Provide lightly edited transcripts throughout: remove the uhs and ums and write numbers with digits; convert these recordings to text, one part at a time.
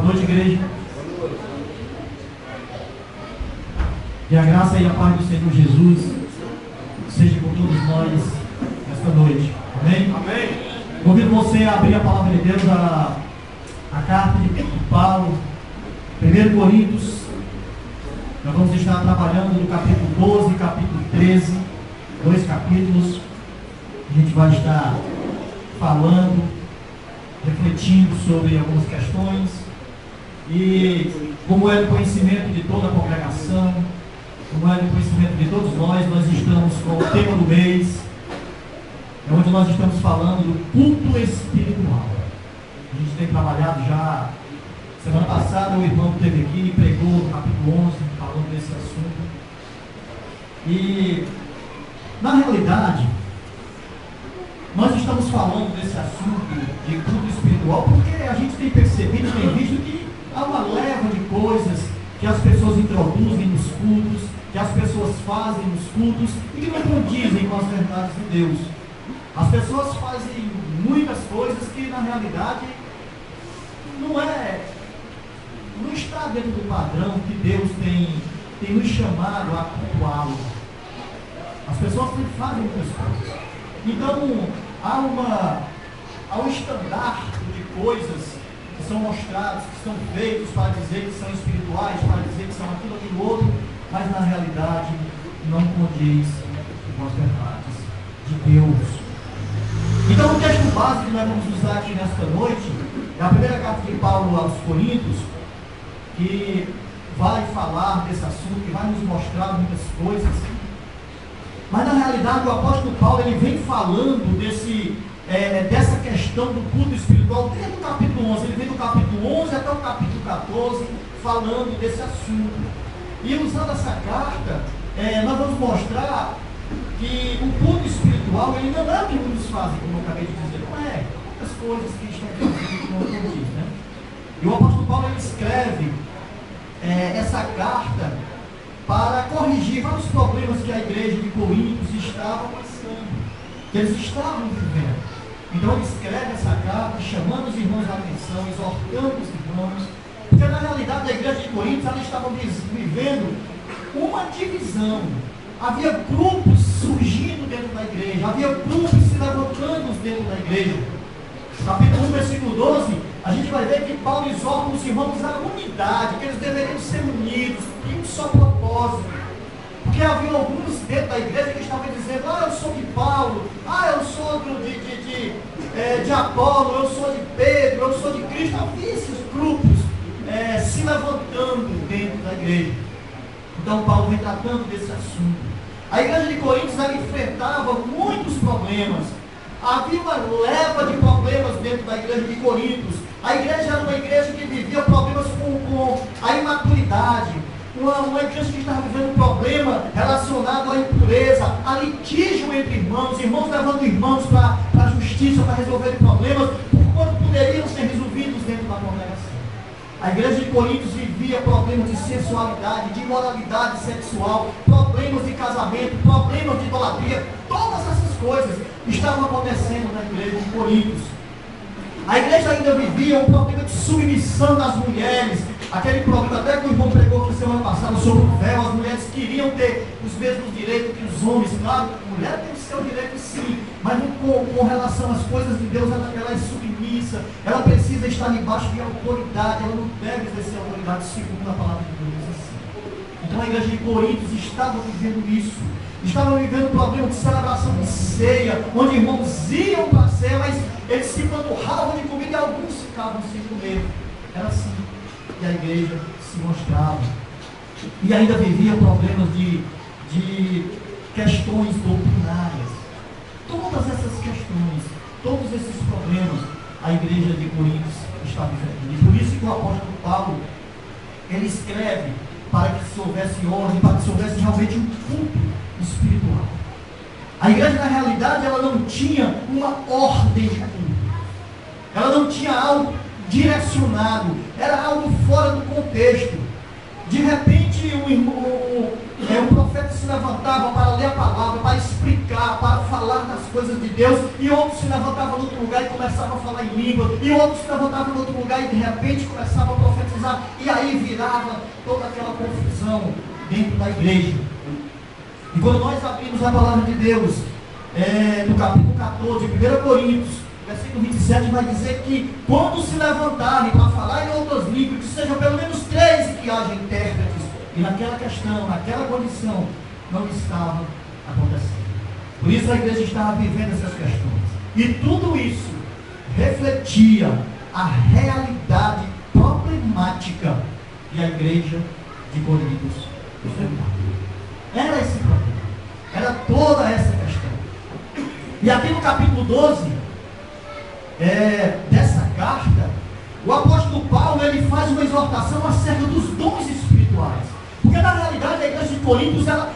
Boa noite, igreja. Que a graça e a paz do Senhor Jesus seja com todos nós esta noite. Amém? Amém. Convido você a abrir a palavra de Deus, a carta de Paulo, 1 Coríntios. Nós vamos estar trabalhando no capítulo 12 e capítulo 13, 2 capítulos. A gente vai estar falando, refletindo sobre algumas questões. E como é do conhecimento de toda a congregação, como é do conhecimento de todos nós estamos com o tema do mês, onde nós estamos falando do culto espiritual. A gente tem trabalhado já. Semana passada o irmão esteve aqui e pregou no capítulo 11, falando desse assunto. E, na realidade, nós estamos falando desse assunto de culto espiritual porque a gente tem percebido, tem visto que há uma leva de coisas que as pessoas introduzem nos cultos, que as pessoas fazem nos cultos e que não condizem com as verdades de Deus. As pessoas fazem muitas coisas que, na realidade, não está dentro do padrão que Deus tem nos chamado a cultuá-lo. As pessoas fazem muitas coisas. Então, há um estandarte de coisas que são mostradas, que são feitos para dizer que são espirituais, para dizer que são aquilo outro, mas na realidade não condiz com as verdades de Deus. Então, o texto básico que nós vamos usar aqui nesta noite é a primeira carta de Paulo aos Coríntios, que vai falar desse assunto, que vai nos mostrar muitas coisas. Mas, na realidade, o apóstolo Paulo ele vem falando dessa questão do culto espiritual desde o capítulo 11. Ele vem do capítulo 11 até o capítulo 14 falando desse assunto. E usando essa carta, nós vamos mostrar que o culto espiritual ele não é o que muitos fazem, como eu acabei de dizer. Não é as coisas que estão fazendo que não condiz, né? E o apóstolo Paulo ele escreve essa carta para corrigir vários problemas que a igreja de Coríntios estava passando, que eles estavam vivendo. Então ele escreve essa carta, chamando os irmãos à atenção, exortando os irmãos, porque na realidade a igreja de Coríntios ela estava vivendo uma divisão. Havia grupos surgindo dentro da igreja, havia grupos se levantando dentro da igreja. Capítulo 1, versículo 12, a gente vai ver que Paulo exorta os irmãos à unidade, que eles deveriam ser unidos, em um só propósito. Porque havia alguns dentro da igreja que estavam dizendo: eu sou de Paulo, eu sou de Apolo, eu sou de Pedro, eu sou de Cristo. Havia esses grupos se levantando dentro da igreja. Então Paulo vem tratando desse assunto. A igreja de Coríntios ela enfrentava muitos problemas. Havia uma leva de problemas dentro da igreja de Coríntios. A igreja era uma igreja que vivia problemas com a imaturidade. Uma igreja que estava vivendo um problema relacionado à impureza, a litígio entre irmãos levando irmãos para a justiça, para resolver problemas, por quanto poderiam ser resolvidos dentro da congregação. A igreja de Coríntios vivia problemas de sensualidade, de imoralidade sexual, problemas de casamento, problemas de idolatria. Todas essas coisas estavam acontecendo na igreja de Coríntios. A igreja ainda vivia um problema de submissão das mulheres. Aquele problema até que o irmão pregou aqui semana passada sobre o véu. As mulheres queriam ter os mesmos direitos que os homens. Claro, a mulher tem o seu direito sim, mas com relação às coisas de Deus, ela é submissa. Ela precisa estar debaixo de autoridade. Ela não deve exercer autoridade segundo a palavra de Deus assim. Então a igreja de Coríntios estava vivendo isso. Estavam vivendo um problema de celebração de ceia, onde irmãos iam para a ceia, mas eles se panturravam de comida e alguns ficavam sem comer. Era assim que a igreja se mostrava. E ainda vivia problemas de questões doutrinárias. Todas essas questões, todos esses problemas, a igreja de Coríntios está vivendo. E por isso que o apóstolo Paulo, ele escreve para que se houvesse ordem, para que se houvesse realmente um culto espiritual. A igreja, na realidade, ela não tinha uma ordem de culto. Ela não tinha algo direcionado. Era algo fora do contexto. De repente, o profeta se levantava para ler a palavra, para explicar glorificar, para falar das coisas de Deus, e outros se levantavam em outro lugar e começavam a falar em língua, e outros se levantavam em outro lugar e de repente começavam a profetizar, e aí virava toda aquela confusão dentro da igreja. E quando nós abrimos a palavra de Deus, no capítulo 14, 1 Coríntios, versículo 27, vai dizer que quando se levantarem para falar em outras línguas, que sejam pelo menos 3 e que haja intérpretes, e naquela questão, naquela condição, não estava acontecendo. Por isso a igreja estava vivendo essas questões. E tudo isso refletia a realidade problemática que a igreja de Coríntios enfrentava. Era esse problema. Era toda essa questão. E aqui no capítulo 12, dessa carta, o apóstolo Paulo, ele faz uma exortação acerca dos dons espirituais. Porque na realidade a igreja de Coríntios, ela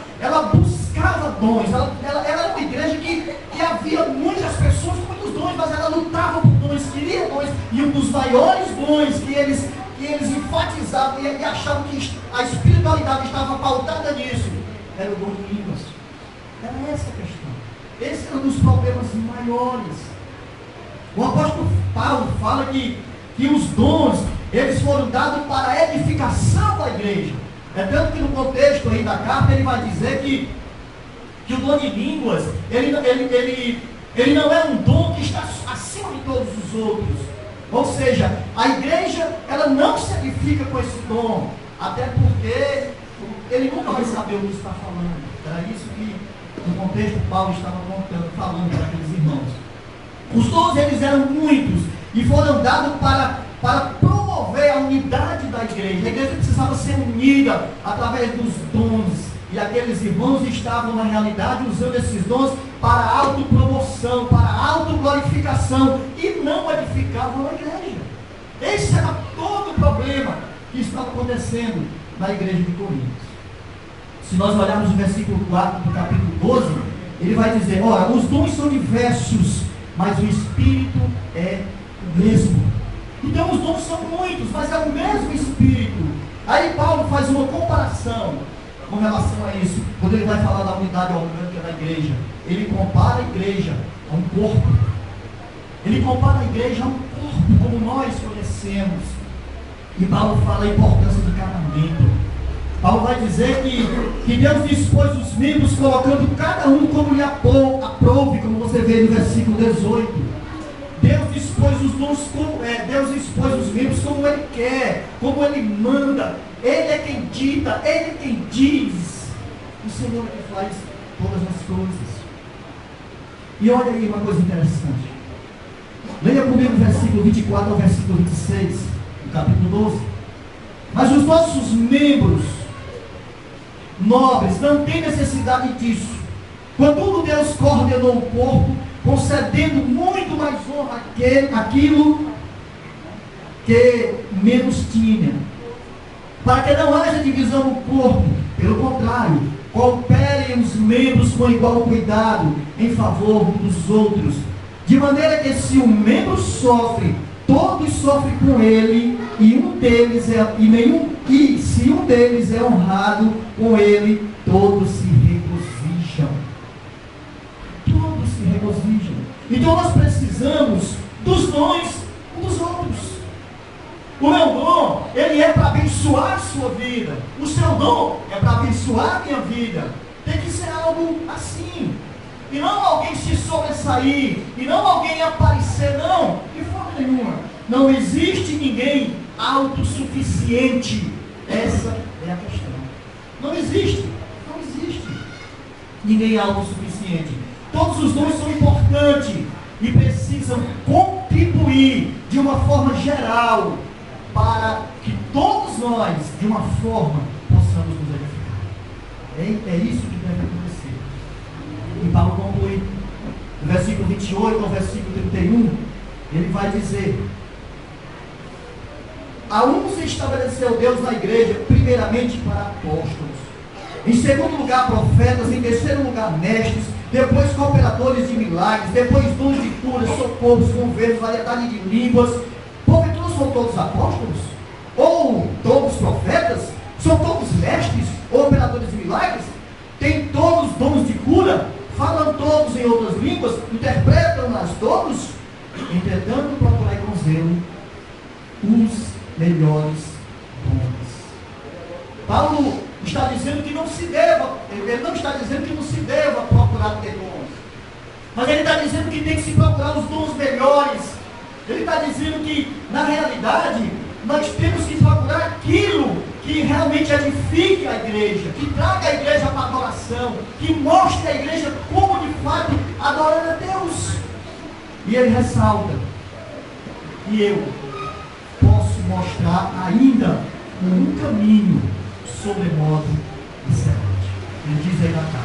buscava dons. Ela era uma igreja que havia muitas pessoas com muitos dons, mas ela lutava por dons, queria dons. E um dos maiores dons que eles enfatizavam e achavam que a espiritualidade estava pautada nisso, era o dom de línguas. Era essa a questão. Esse era um dos problemas maiores. O apóstolo Paulo fala que os dons, eles foram dados para a edificação da igreja. É tanto que no contexto aí da carta, ele vai dizer que o dom de línguas, ele não é um dom que está acima de todos os outros. Ou seja, a igreja, ela não se edifica com esse dom, até porque ele nunca vai saber o que está falando. Era isso que no contexto Paulo estava falando para aqueles irmãos. Os dons, eles eram muitos e foram dados para promover a unidade da igreja. A igreja precisava ser unida através dos dons. E aqueles irmãos estavam, na realidade, usando esses dons para autopromoção, para autoglorificação, e não edificavam a igreja. Esse era todo o problema que estava acontecendo na igreja de Coríntios. Se nós olharmos o versículo 4 do capítulo 12, ele vai dizer: ora, os dons são diversos, mas o Espírito é o mesmo. Então os dons são muitos, mas é o mesmo Espírito. Aí Paulo faz uma comparação com relação a isso, quando ele vai falar da unidade orgânica da igreja. Ele compara a igreja a um corpo. Ele compara a igreja a um corpo, como nós conhecemos. E Paulo fala a importância do casamento. Paulo vai dizer que Deus dispôs os membros, colocando cada um como lhe aprouve, como você vê no versículo 18. Deus dispôs os dons, Deus dispôs os membros como Ele quer, como Ele manda. Ele é quem dita, Ele é quem diz. O Senhor é que faz todas as coisas. E olha aí uma coisa interessante. Leia comigo o versículo 24 ao versículo 26, do capítulo 12. Mas os nossos membros nobres não têm necessidade disso. Contudo, Deus coordenou o corpo, concedendo muito mais honra àquilo que menos tinha, para que não haja divisão no corpo. Pelo contrário, cooperem os membros com igual cuidado em favor dos outros, de maneira que se um membro sofre, todos sofrem com ele, e se um deles é honrado com ele, todos se regozijam. Todos se regozijam. Então nós precisamos dos dons um dos outros. O meu dom, ele é para abençoar a sua vida. O seu dom é para abençoar a minha vida. Tem que ser algo assim. E não alguém se sobressair, e não alguém aparecer, não, de forma nenhuma. Não existe ninguém autossuficiente. Essa é a questão. Não existe ninguém autossuficiente. Todos os dons são importantes e precisam contribuir de uma forma geral para que todos nós, de uma forma, possamos nos edificar. É isso que deve acontecer. E Paulo conclui, no versículo 28 ao versículo 31, ele vai dizer: a um se estabeleceu Deus na igreja, primeiramente para apóstolos, em segundo lugar profetas, em terceiro lugar mestres, depois cooperadores de milagres, depois dons de cura, socorros, governos, variedade de línguas. Porventura são todos apóstolos? Ou todos profetas? São todos mestres ou operadores de milagres? Tem todos dons de cura? Falam todos línguas, interpretam-nas todos. Entretanto, procurai com zelo os melhores dons. Paulo está dizendo que não se deva, ele não está dizendo que não se deva procurar ter dons, mas ele está dizendo que tem que se procurar os dons melhores. Ele está dizendo que, na realidade, nós temos que procurar aquilo que realmente edifique a igreja, que traga a igreja para a adoração, que mostre a igreja como de fato adorando a Deus. E ele ressalta, e eu posso mostrar ainda um caminho sobremodo excelente. Ele diz aí na carta.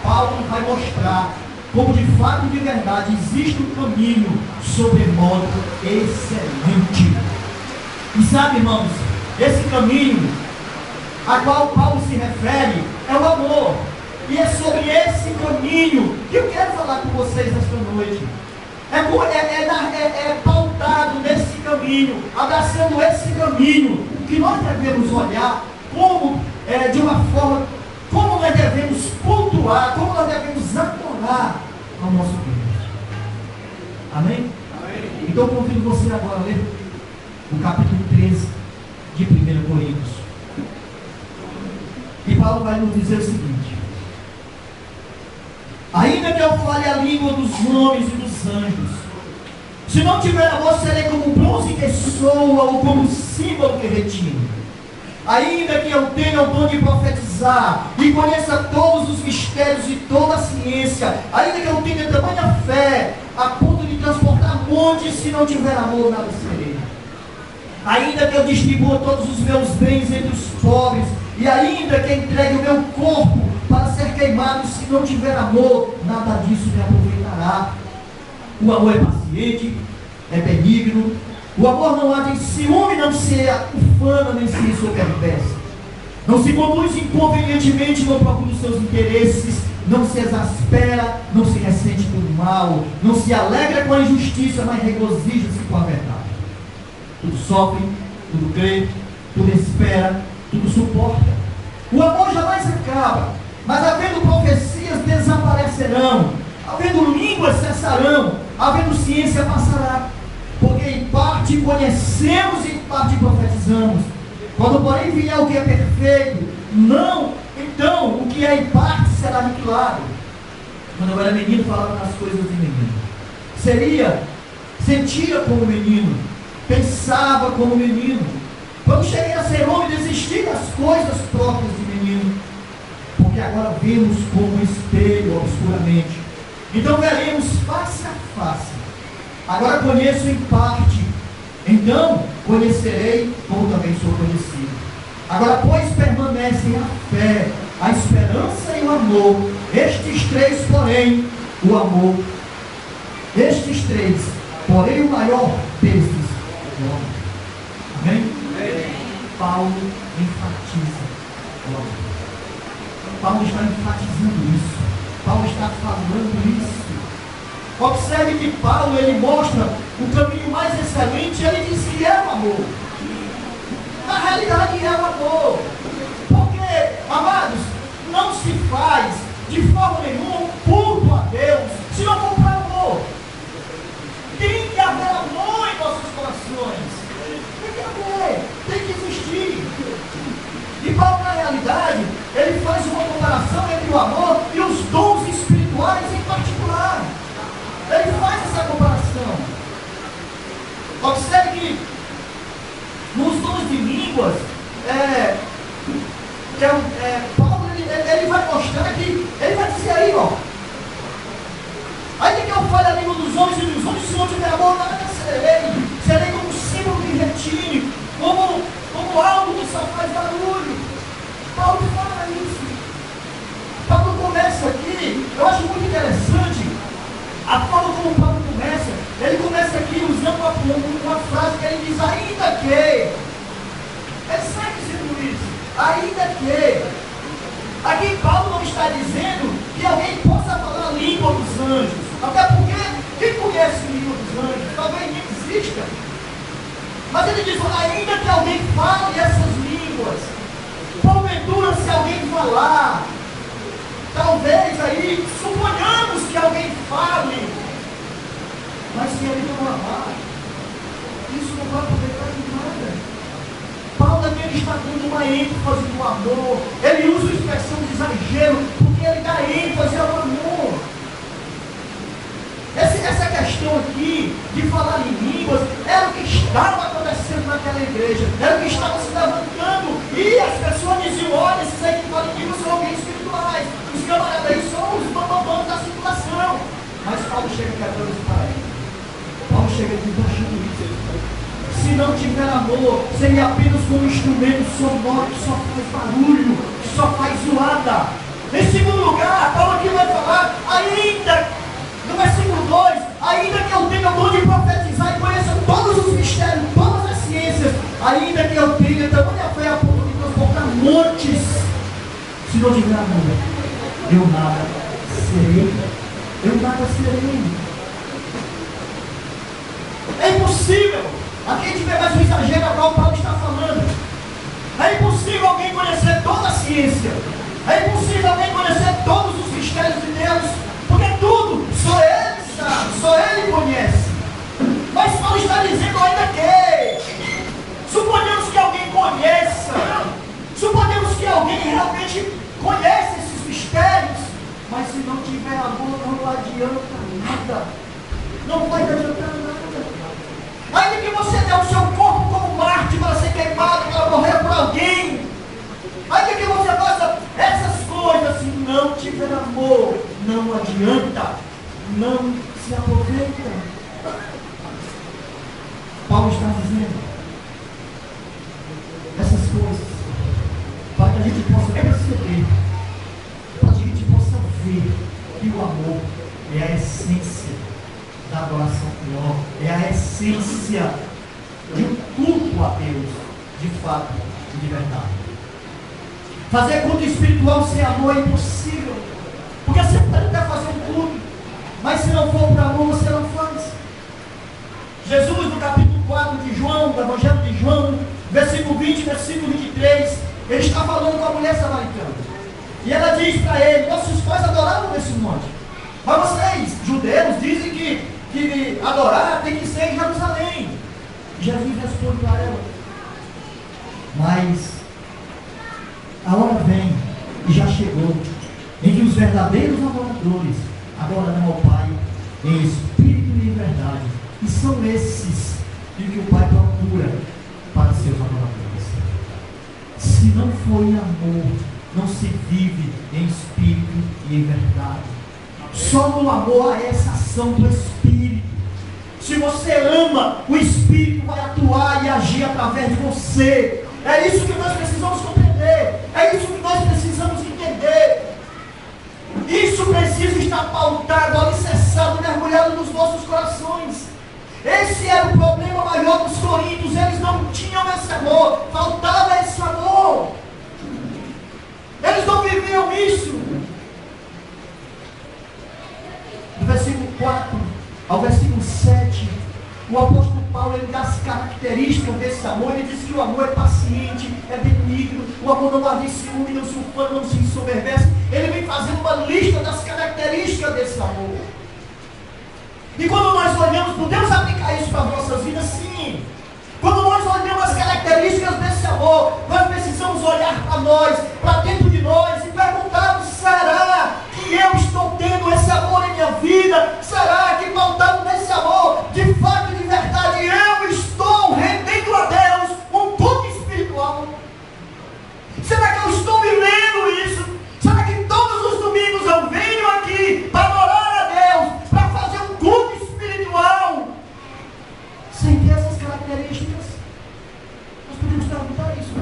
Paulo vai mostrar como de fato, de verdade, existe um caminho sobremodo excelente. E sabe, irmãos, esse caminho a qual Paulo se refere é o amor. E é sobre esse caminho que eu quero falar com vocês esta noite. É pautado nesse caminho, abraçando esse caminho, que nós devemos olhar como, de uma forma, como nós devemos cultuar, como nós devemos adorar ao nosso Deus. Amém? Amém? Então eu convido você agora a ler o capítulo 13 de 1 Coríntios. E Paulo vai nos dizer o seguinte: ainda que eu fale a língua dos homens e dos anjos, se não tiver amor, serei como bronze que soa ou como símbolo que retine. Ainda que eu tenha o dom de profetizar e conheça todos os mistérios e toda a ciência, ainda que eu tenha tamanha fé a ponto de transportar montes, se não tiver amor, nada serei. Ainda que eu distribua todos os meus bens entre os pobres, e ainda que entregue o meu corpo para ser queimado, se não tiver amor, nada disso me aproveitará. O amor é paciente, é benigno. O amor não age em ciúme, não se ufana, nem se ensoberbece. Não se conduz inconvenientemente, não procura os seus interesses, não se exaspera, não se ressente do mal, não se alegra com a injustiça, mas regozija-se com a verdade. Tudo sofre, tudo crê, tudo espera, tudo suporta. O amor jamais acaba, mas havendo profecias desaparecerão, havendo línguas cessarão, havendo ciência passará. Porque em parte conhecemos e em parte profetizamos. Quando porém vier o que é perfeito, então o que é em parte será aniquilado. Quando eu era menino, falava nas coisas de menino. Sentia como menino, pensava como menino. Quando cheguei a ser homem, desisti das coisas próprias de menino. Porque agora vemos como um espelho obscuramente. Então veremos face a face. Agora conheço em parte, então conhecerei como também sou conhecido. Agora, pois, permanecem a fé, a esperança e o amor. Estes três, porém, o amor. Estes três, porém, o maior destes é o amor. Amém? Amém? Paulo enfatiza o amor. Paulo está enfatizando isso. Paulo está falando isso. Observe que Paulo, ele mostra o caminho mais excelente, ele diz que é o amor. Na realidade é o amor. Porque, amados, não se faz de forma nenhuma um culto a Deus se não for para amor. Tem que haver amor em nossos corações. Tem que haver, tem que existir. E Paulo, na realidade, ele faz uma comparação entre o amor e os dons espirituais em particular. Ele faz essa comparação. Observe que nos dons de línguas, Paulo ele vai mostrar que, ele vai dizer aí, ó, ainda que eu fale a língua dos homens e dos homens, se não tiver amor, nada serei como símbolo de retine, como algo que só faz barulho. Paulo fala isso. Paulo começa aqui, eu acho muito interessante a forma como Paulo começa. Ele começa aqui usando uma frase que ele diz, ainda que. Ele sempre dizendo isso, ainda que. Aqui Paulo não está dizendo que alguém possa falar a língua dos anjos. Até porque, quem conhece a língua dos anjos? Talvez nem exista. Mas ele diz, ainda que alguém fale essas línguas, porventura se alguém falar, talvez aí, suponhamos que alguém fale, mas se ele não amar, isso não vai aproveitar de nada. Paulo aqui ele está dando uma ênfase no amor. Ele usa a expressão de exagero, porque ele dá ênfase ao amor. Essa questão aqui de falar em línguas era o que estava acontecendo naquela igreja, era o que estava se levantando, e as pessoas diziam: olha, esses aí que falam em línguas são alguém espirituais, os camaradas aí são os bambambãs da circulação. Mas Paulo chega quebrando isso para ele. Paulo chega dizendo: se não tiver amor, seria apenas como um instrumento sonoro que só faz barulho, que só faz zoada. Em segundo lugar, Paulo aqui vai falar, ainda no versículo 2, ainda que eu tenha o dom de profetizar e conheça todos os mistérios, todas as ciências, ainda que eu tenha tamanha fé a ponto de transportar montes, se não tiver amor, eu nada serei. Eu nada serei. É impossível. Aqui a gente vê mais um exagero ao qual Paulo está falando. É impossível alguém conhecer toda a ciência. É impossível alguém conhecer todos os mistérios de Deus, porque tudo só Ele sabe, só Ele conhece. Mas Paulo está dizendo ainda que, suponhamos que alguém conheça, suponhamos que alguém realmente conhece esses mistérios, mas se não tiver amor, não adianta nada. Não vai adiantar nada. Ainda que você dê o seu corpo como Marte para ser queimado, para morrer por alguém, ainda que você faça essas coisas, se não tiver amor, não adianta, não se aproveita. Paulo está dizendo essas coisas para que a gente possa perceber, para que a gente possa ver que o amor é a essência da adoração pior, é a essência de um culto a Deus, de fato e de verdade. Fazer culto espiritual sem amor é impossível, porque você pode até fazer um culto, mas se não for por amor, você não faz. Jesus, no capítulo 4 de João, do Evangelho de João, versículo 20, versículo 23, ele está falando com a mulher samaritana, e ela diz para ele: nossos pais adoravam nesse monte, mas vocês, judeus, dizem que adorar tem que ser em Jerusalém. Jesus responde para ela: mas a hora vem, e já chegou, em que os verdadeiros adoradores adorarão ao Pai em espírito e em verdade, e são esses que o Pai procura para seus adoradores. Se não for em amor, não se vive em espírito e em verdade. Só no amor há essa ação do Espírito. Se você ama, o Espírito vai atuar e agir através de você. É isso que nós precisamos compreender. É isso que nós precisamos entender. Isso precisa estar pautado, alicerçado, mergulhado nos nossos corações. Esse era o problema maior dos coríntios. Eles não tinham esse amor. Faltava esse amor. Eles não viviam isso. Do versículo 4 ao versículo 7, o apóstolo Paulo ele dá as características desse amor. Ele diz que o amor é paciente, é benigno, o amor não arde ciúme, não se ufana, não se ensoberbece. Ele vem fazendo uma lista das características desse amor. E quando nós olhamos, podemos aplicar isso para as nossas vidas? Sim. Quando nós olhamos as características desse amor, nós precisamos olhar para nós, para dentro de nós e perguntarmos: será que eu estou tendo esse amor em minha vida? Será que pautado nesse amor, de fato e de verdade, eu estou rendendo a Deus um culto espiritual? Será que eu estou vivendo isso? Será que todos os domingos eu venho aqui para adorar a Deus, para fazer um culto espiritual, sem ter essas características? Nós podemos perguntar isso,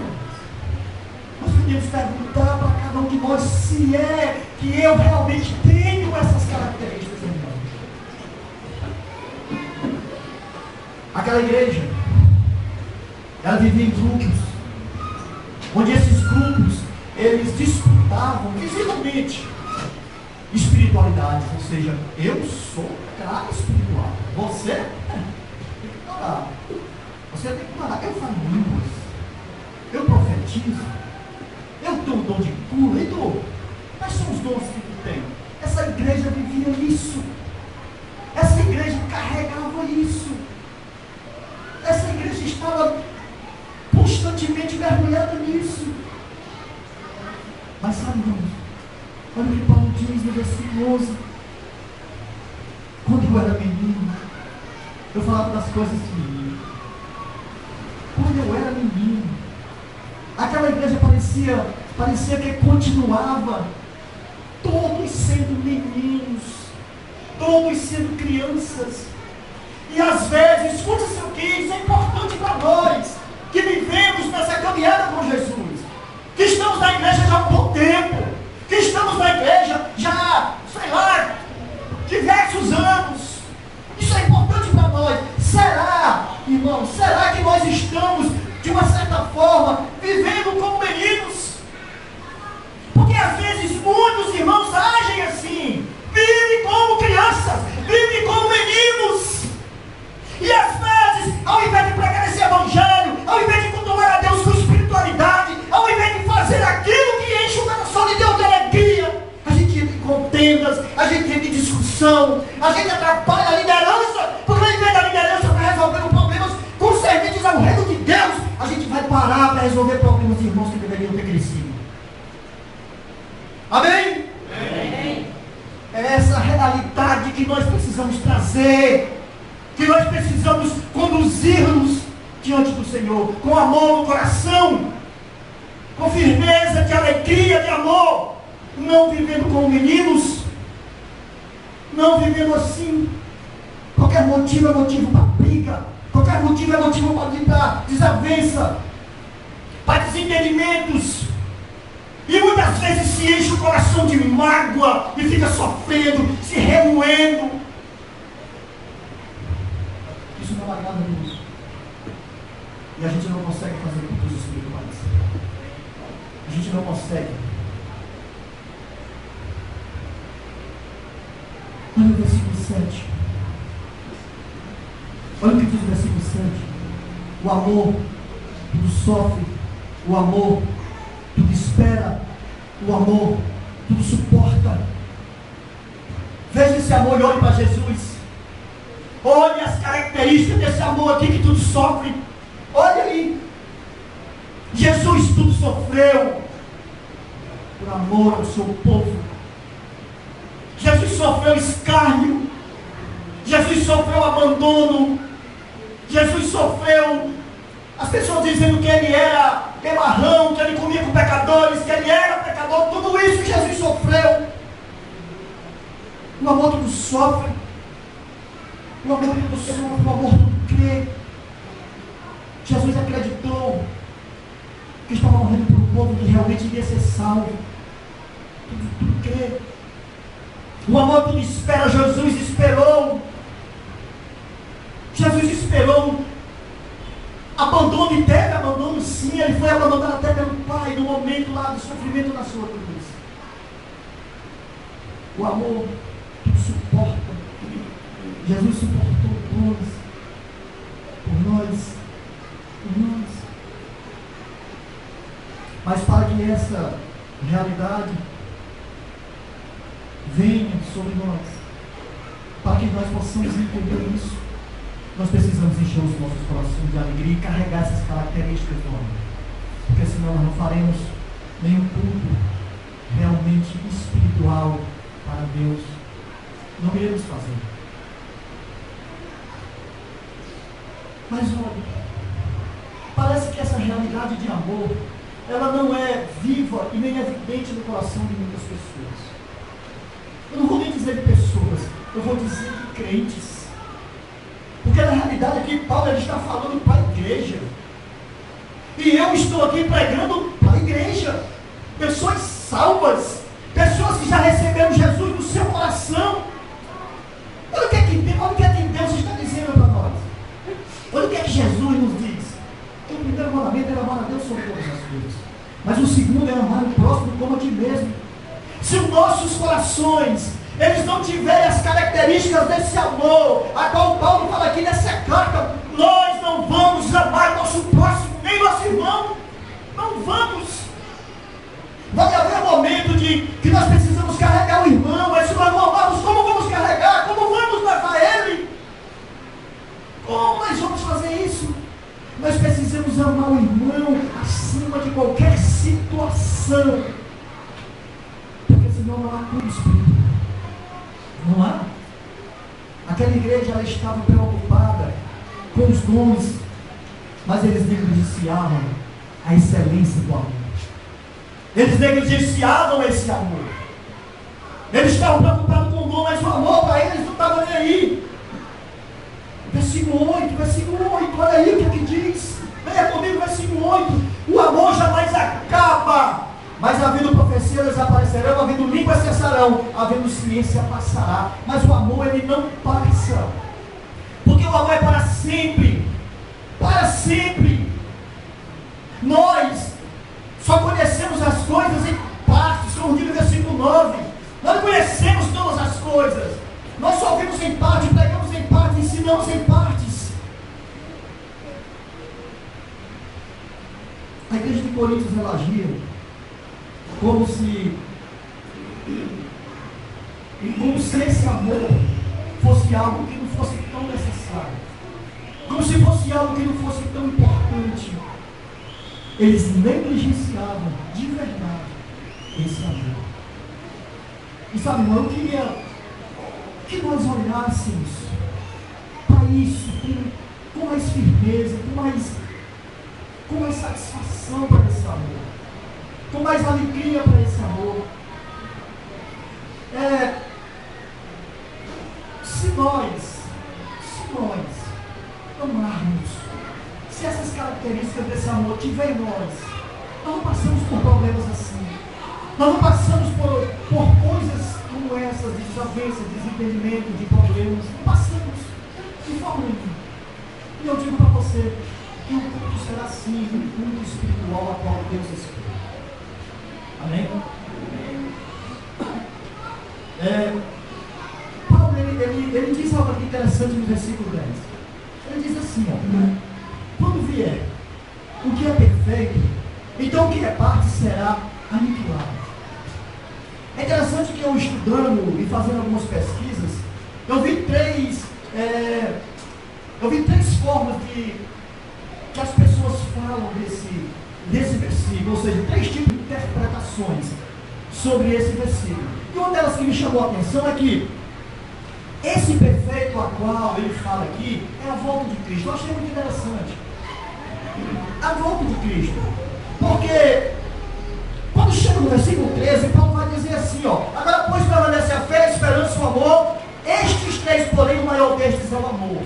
nós podemos perguntar para cada um de nós se é que eu realmente tenho essas características em mim. Aquela igreja, ela vivia em grupos, onde esses grupos, eles disputavam visivelmente espiritualidade, ou seja, eu sou cara espiritual, você você tem que parar. Eu falo línguas, eu profetizo, eu tenho um dom de cura, e tu? Quais são os dons que tu tem? Essa igreja vivia isso. Mas sabe, irmãos, olha o que Paulo diz no versículo 11. Quando eu era menino, eu falava das coisas de menino. Quando eu era menino, aquela igreja parecia que continuava, todos sendo meninos, todos sendo crianças. E às vezes, escute isso aqui, isso é importante para nós, que vivemos nessa caminhada com Jesus, que estamos na igreja já há um bom tempo, que estamos na igreja já, sei lá, diversos anos. Isso é importante para nós. Será, irmão, será que nós estamos, de uma certa forma, vivendo como meninos? Porque às vezes muitos irmãos agem assim, vivem como crianças, vivem como meninos. E às vezes, ao invés de pregar esse evangelho, ao invés de cultuar a Deus com espiritualidade, ao invés de fazer aquilo que enche o coração de Deus de alegria, a gente entra em contendas, a gente entra em discussão, a gente atrapalha a liderança, porque ao invés da liderança para resolver problemas concernentes ao reino de Deus, a gente vai parar para resolver problemas de irmãos que deveriam ter crescido. Amém? Amém. É essa realidade que nós precisamos trazer, que nós precisamos conduzir-nos diante do Senhor, com amor no coração, com firmeza de alegria, de amor, não vivendo como meninos, não vivendo assim. Qualquer motivo é motivo para briga, qualquer motivo é motivo para desavença, para desentendimentos, e muitas vezes se enche o coração de mágoa e fica sofrendo, se remoendo. Isso não agrada a Deus. E a gente não consegue fazer cultos espirituais. A gente não consegue. Olha o versículo 7. Olha o que diz o versículo 7. O amor tudo sofre. O amor tudo espera. O amor tudo suporta. Veja esse amor e olhe para Jesus. Olhe as características desse amor aqui que tudo sofre. Olha aí. Jesus tudo sofreu por amor ao seu povo. Jesus sofreu escárnio. Jesus sofreu abandono. Jesus sofreu as pessoas dizendo que ele era bebarrão, que ele comia com pecadores, que ele era pecador. Tudo isso Jesus sofreu. O amor tudo sofre. O amor tudo sofre, o amor tudo crê. Jesus acreditou que estava morrendo por um povo que realmente iria ser salvo. Tudo crê. O amor tudo espera. Jesus esperou. Jesus esperou. Abandono, e teve abandono sim. Ele foi abandonado até pelo Pai no momento lá do sofrimento da sua cruz. O amor tudo suporta. Jesus suportou por nós. Mas para que essa realidade venha sobre nós, para que nós possamos entender isso, nós precisamos encher os nossos corações de alegria e carregar essas características do amor, porque senão nós não faremos nenhum culto realmente espiritual para Deus. Não iremos fazer. Mas olha, parece que essa realidade de amor, ela não é viva e nem evidente no coração de muitas pessoas. Eu não vou nem dizer de pessoas, eu vou dizer de crentes. Porque na realidade aqui Paulo ele está falando para a igreja. E eu estou aqui pregando para a igreja. Pessoas salvas, pessoas que já receberam Jesus no seu coração. Olha o que é que Deus está dizendo para nós. Olha o que é que Jesus nos diz. O primeiro mandamento era amar a Deus sobre todas as coisas. Mas o segundo é amar o próximo como a ti mesmo. Se os nossos corações, eles não tiverem as características desse amor, a qual Paulo fala aqui nessa carta, nós não vamos amar nosso próximo, nem nosso irmão. Não vamos. Vai haver um momento de que nós precisamos carregar o irmão, mas se nós não amarmos, como vamos carregar? Como vamos levar ele? Como nós vamos fazer isso? Nós precisamos amar o irmão acima de qualquer situação. senão não há culto espiritual. Não há. Aquela igreja, ela estava preocupada com os dons, mas eles negligenciavam a excelência do amor. Eles negligenciavam esse amor. Eles estavam preocupados com o dom, mas o amor para eles não estava nem aí. Versículo 8, olha aí o que é que diz. Venha comigo, versículo 8. O amor jamais acaba, mas havendo profecia desaparecerão, havendo língua cessarão, havendo ciência passará. Mas o amor, ele não passa, porque o amor é para sempre. Para sempre. Nós só conhecemos as coisas em partes, como diz no versículo 9. Nós não conhecemos todas as coisas. Nós só ouvimos em parte, pregamos em parte, ensinamos em partes. A igreja de Coríntios, ela agia como se esse amor fosse algo que não fosse tão necessário, como se fosse algo que não fosse tão importante. Eles negligenciavam de verdade esse amor. E sabe, irmão, eu queria que nós olhássemos para isso com mais firmeza, com mais satisfação para esse amor, com mais alegria para esse amor. Se nós amarmos, se essas características desse amor tiver em nós não passamos por problemas assim, nós não passamos por coisas como essas, de desavença, desentendimento, de problemas, não passamos de forma nenhuma. E eu digo para você que o culto será sim um culto espiritual a qual Deus espera. Amém? Paulo, ele diz algo aqui interessante no versículo 10. Ele diz assim, quando vier o que é perfeito, então o que é parte será aniquilado. É interessante que eu, estudando e fazendo algumas pesquisas, eu vi três formas que as pessoas falam desse versículo, ou seja, três tipos de interpretações sobre esse versículo. E uma delas que me chamou a atenção é que esse perfeito a qual ele fala aqui é a volta de Cristo. Eu achei muito interessante. A volta de Cristo. Porque quando chega no versículo 13, Paulo vai dizer assim, agora pois permanece a fé, a esperança e o amor, estes três, porém, o maior destes é o amor.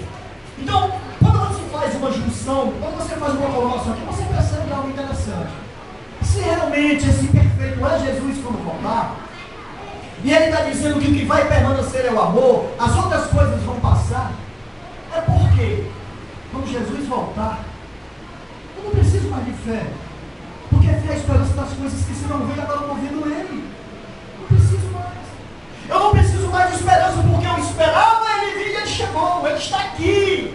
Então, quando você faz uma junção, quando você faz uma colocação aqui, você percebe algo interessante. Se realmente esse perfeito é Jesus quando voltar, e ele está dizendo que o que vai permanecer é o amor, as outras coisas vão passar, é porque quando Jesus voltar, eu não preciso mais de fé, porque a fé é a esperança das coisas que se não veem, agora eu estou vendo ele. Não preciso mais. Eu não preciso mais de esperança, porque eu esperava ele vir e ele chegou, ele está aqui.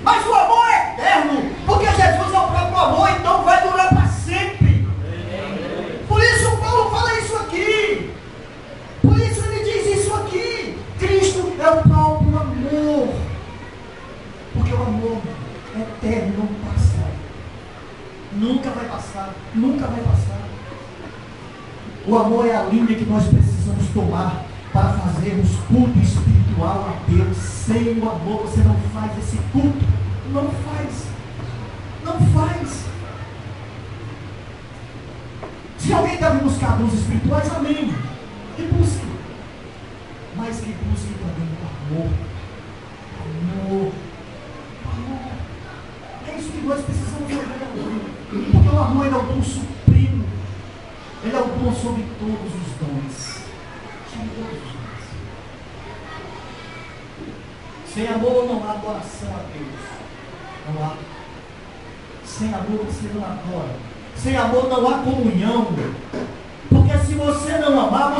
Mas o amor é eterno, porque Jesus é o próprio amor, então vai durar para sempre. Por isso Paulo fala isso aqui. Por isso ele diz isso aqui. Cristo é o próprio amor. Porque o amor é eterno, não passa. Nunca vai passar, nunca vai passar. O amor é a linha que nós precisamos tomar para fazermos culto espiritual a Deus. Sem o amor você não faz esse culto. Não faz. Não faz. Se alguém deve buscar dons espirituais, amém. Que busque. Mas que busque também o amor. Amor. Amor. É isso que nós precisamos fazer. Porque o amor é o dom supremo. Ele é o dom sobre todos os dons. Sobre todos os dons. Sem amor não há adoração a Deus. Não há. Sem amor você não adora. Sem amor não há comunhão. Porque se você não amar,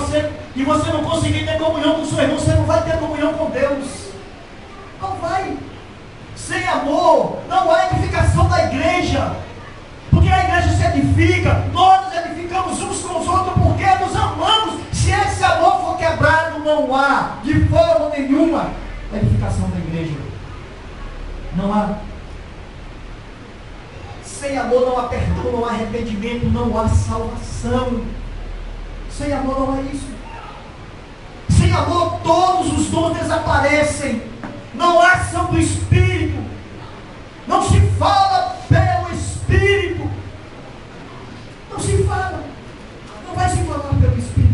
e você não conseguir ter comunhão com o seu irmão, você não vai ter comunhão com Deus. Não vai. Sem amor não há edificação da igreja. Porque a igreja se edifica, nós nos edificamos uns com os outros porque nos amamos. Se esse amor for quebrado, não há de forma nenhuma edificação da igreja. Não há. Sem amor não há perdão, não há arrependimento, não há salvação. Sem amor não é isso. Sem amor todos os dons desaparecem. Não há ação do Espírito. Não se fala pelo Espírito. Não se fala. Não vai se falar pelo Espírito.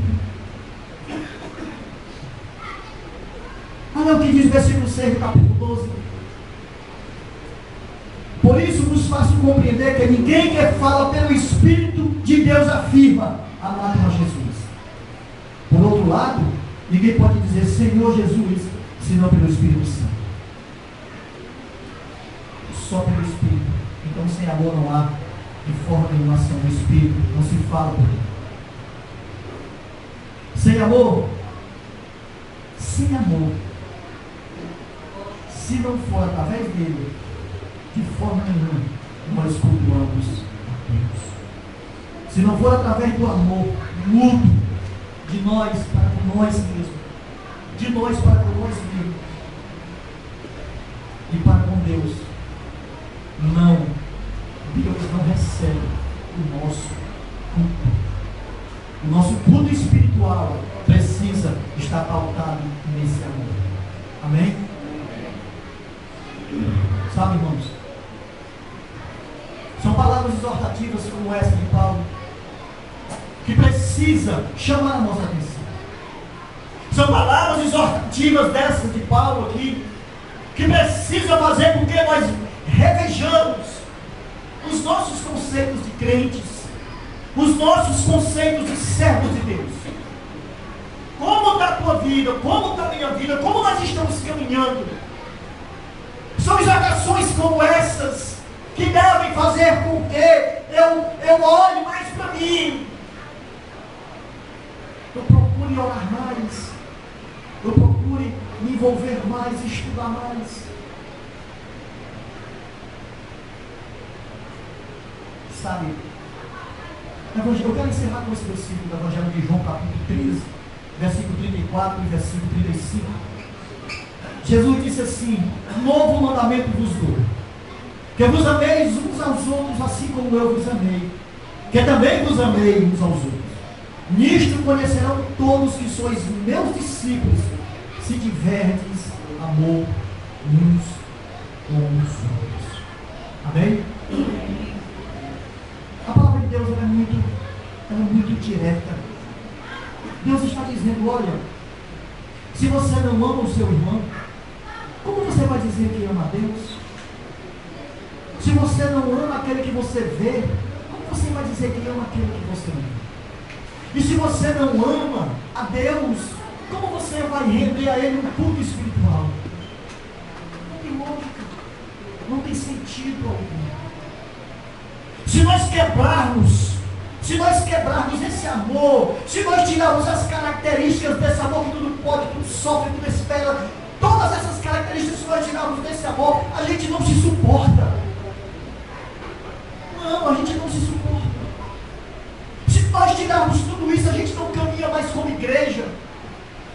Olha o que diz o versículo 6 do capítulo 12. Por isso vos faço compreender que ninguém que fala pelo Espírito de Deus afirma amar a Jesus. Por outro lado, ninguém pode dizer Senhor Jesus, senão pelo Espírito Santo. Só pelo Espírito. Então sem amor não há de forma nenhuma ação do Espírito. Não se fala por ele. Sem amor, se não for através dele, de forma nenhuma nós cultuamos a Deus. Se não for através do amor mútuo de nós para com nós mesmos, de nós para com nós mesmos e para com Deus, Deus não recebe o nosso culto. O nosso culto espiritual precisa estar pautado nesse amor. Amém? Sabe, irmãos, são palavras exortativas como essa de Paulo que precisa chamar a nossa atenção. São palavras exortativas dessas de Paulo aqui que precisa fazer com que nós revejamos os nossos conceitos de crentes, os nossos conceitos de servos de Deus. Como está a tua vida? Como está a minha vida? Como nós estamos caminhando? São exortações como essas que devem fazer com que eu olhe mais para mim. Eu procure orar mais. Eu procure me envolver mais, estudar mais. Sabe? Eu quero encerrar com esse versículo do Evangelho de João, capítulo 13, versículo 34 e versículo 35. Jesus disse assim: novo mandamento vos dou, que vos ameis uns aos outros, assim como eu vos amei, que também vos amei uns aos outros. Nisto conhecerão todos que sois meus discípulos, se tiverdes amor uns com os outros. Amém? A palavra de Deus ela é muito direta. Deus está dizendo: olha, se você não ama o seu irmão, como você vai dizer que ama a Deus? Se você não ama aquele que você vê, como você vai dizer que ama aquele que você não vê? E se você não ama a Deus, como você vai render a Ele um culto espiritual? Não tem lógica, não tem sentido algum. Se nós quebrarmos esse amor, se nós tirarmos as características desse amor que tudo pode, tudo sofre, tudo espera, todas essas características, se nós tirarmos desse amor, a gente não se suporta. Não, a gente não se suporta. Se nós tirarmos tudo isso, a gente não caminha mais como igreja.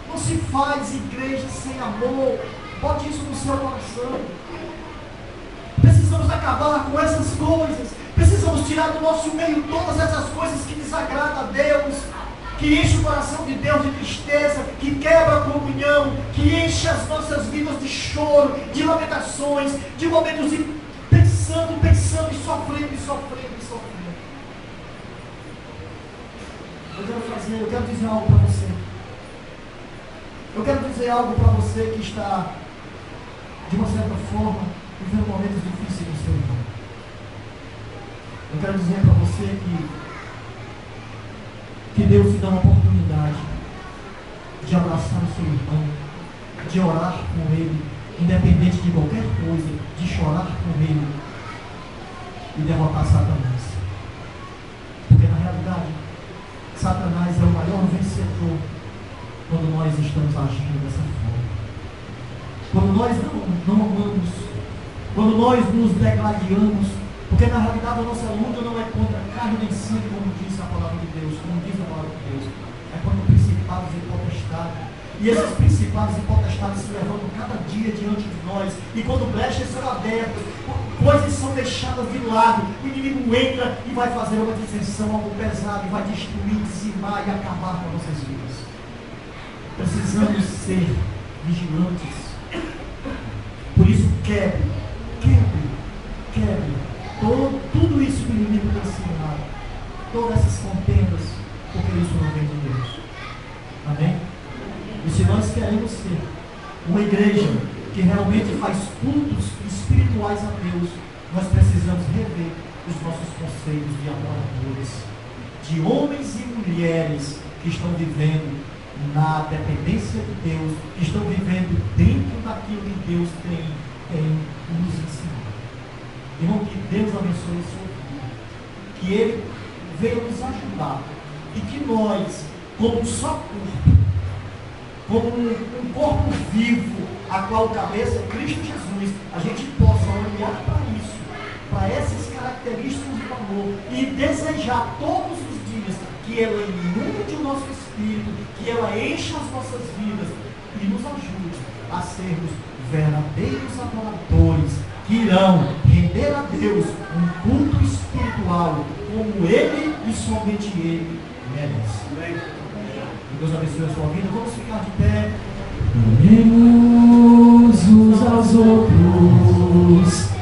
Não se faz igreja sem amor. Bote isso no seu coração. Precisamos acabar com essas coisas. Precisamos tirar do nosso meio todas essas coisas que desagradam a Deus, que enche o coração de Deus de tristeza, que quebra a comunhão, que enche as nossas vidas de choro, de lamentações, de momentos de pensando e sofrendo. Eu quero dizer algo para você. Eu quero dizer algo para você que está, de uma certa forma, vivendo momentos difíceis no seu irmão. Eu quero dizer para você que Deus te dá uma oportunidade de abraçar o seu irmão, de orar com ele, independente de qualquer coisa, de chorar com ele e derrotar Satanás. Porque na realidade, Satanás é o maior vencedor quando nós estamos agindo dessa forma. Quando nós não amamos, quando nós nos degladiamos, porque na realidade a nossa luta não é contra carne nem sangue, como diz a palavra de Deus, é contra principados e potestades. E esses principados e potestades se levantam cada dia diante de nós, e quando brechas são abertas, coisas são deixadas de lado, o inimigo entra e vai fazer uma dissensão, algo pesado, e vai destruir, dizimar e acabar com nossas vidas. Precisamos ser vigilantes. Por isso, quebre tudo isso que o inimigo tem ensinado, todas essas contendas, porque isso não vem de Deus. Amém? E se nós queremos ser uma igreja que realmente faz cultos espirituais a Deus, nós precisamos rever os nossos conceitos de adoradores, de homens e mulheres que estão vivendo na dependência de Deus, que estão vivendo dentro daquilo que Deus tem nos ensinado. Irmão, que Deus abençoe a sua vida, que Ele venha nos ajudar, e que nós, como um só corpo, como um corpo vivo, a qual cabeça é Cristo Jesus, a gente possa olhar para isso, para essas características do amor, e desejar todos os dias que ela inunde o nosso espírito, que ela encha as nossas vidas e nos ajude a sermos verdadeiros adoradores, que irão render a Deus um culto espiritual como Ele e somente Ele merece. Que Deus abençoe a sua vida. Vamos ficar de pé. Amemos uns aos outros.